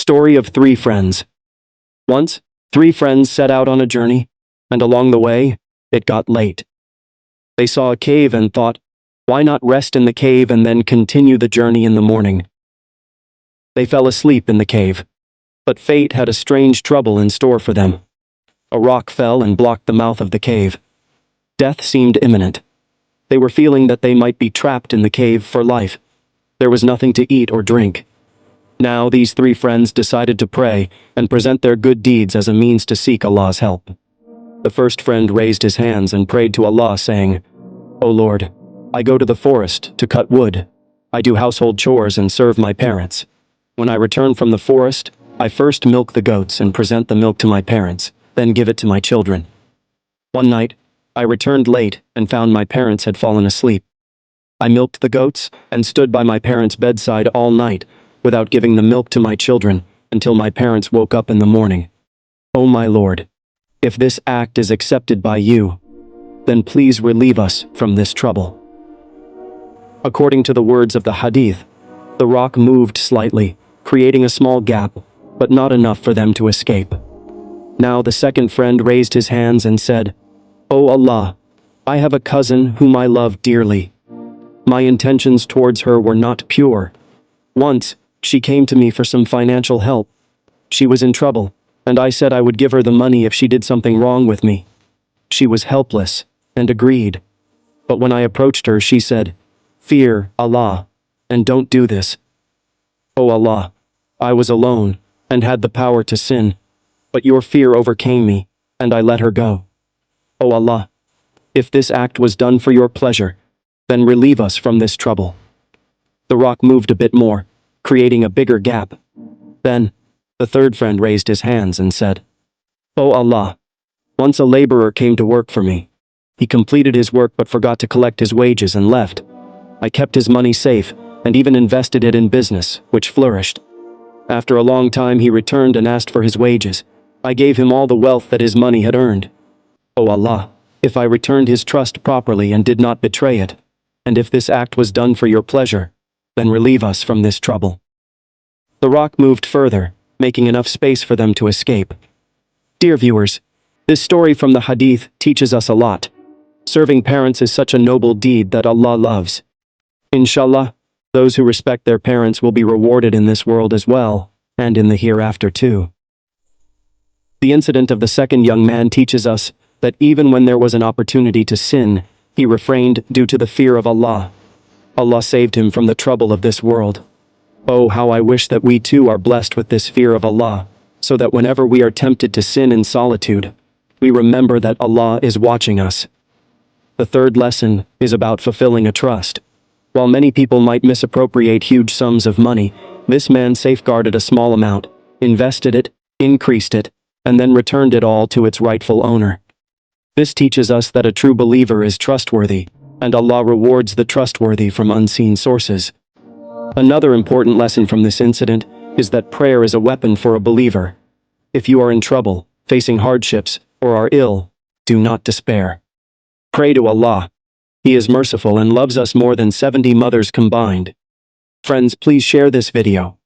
Story of Three Friends. Once, three friends set out on a journey, and along the way, it got late. They saw a cave and thought, why not rest in the cave and then continue the journey in the morning? They fell asleep in the cave, but fate had a strange trouble in store for them. A rock fell and blocked the mouth of the cave. Death seemed imminent. They were feeling that they might be trapped in the cave for life. There was nothing to eat or drink. Now these three friends decided to pray and present their good deeds as a means to seek Allah's help. The first friend raised his hands and prayed to Allah, saying, "O Lord, I go to the forest to cut wood. I do household chores and serve my parents. When I return from the forest, I first milk the goats and present the milk to my parents, then give it to my children. One night, I returned late and found my parents had fallen asleep. I milked the goats and stood by my parents' bedside all night, without giving the milk to my children, until my parents woke up in the morning. O my Lord, if this act is accepted by you, then please relieve us from this trouble." According to the words of the hadith, the rock moved slightly, creating a small gap, but not enough for them to escape. Now the second friend raised his hands and said, "O Allah, I have a cousin whom I love dearly. My intentions towards her were not pure. Once, she came to me for some financial help. She was in trouble, and I said I would give her the money if she did something wrong with me. She was helpless, and agreed. But when I approached her, she said, 'Fear Allah, and don't do this.' O Allah, I was alone, and had the power to sin, but your fear overcame me, and I let her go. O Allah, if this act was done for your pleasure, then relieve us from this trouble." The rock moved a bit more, creating a bigger gap. Then, the third friend raised his hands and said, "O Allah, once a laborer came to work for me. He completed his work but forgot to collect his wages and left. I kept his money safe, and even invested it in business, which flourished. After a long time he returned and asked for his wages. I gave him all the wealth that his money had earned. O Allah, if I returned his trust properly and did not betray it, and if this act was done for your pleasure, then relieve us from this trouble." The rock moved further, making enough space for them to escape. Dear viewers, this story from the hadith teaches us a lot. Serving parents is such a noble deed that Allah loves. Inshallah, those who respect their parents will be rewarded in this world as well, and in the hereafter too. The incident of the second young man teaches us that even when there was an opportunity to sin, he refrained due to the fear of Allah. Allah saved him from the trouble of this world. Oh, how I wish that we too are blessed with this fear of Allah, so that whenever we are tempted to sin in solitude, we remember that Allah is watching us. The third lesson is about fulfilling a trust. While many people might misappropriate huge sums of money, this man safeguarded a small amount, invested it, increased it, and then returned it all to its rightful owner. This teaches us that a true believer is trustworthy, and Allah rewards the trustworthy from unseen sources. Another important lesson from this incident is that prayer is a weapon for a believer. If you are in trouble, facing hardships, or are ill, do not despair. Pray to Allah. He is merciful and loves us more than 70 mothers combined. Friends, please share this video.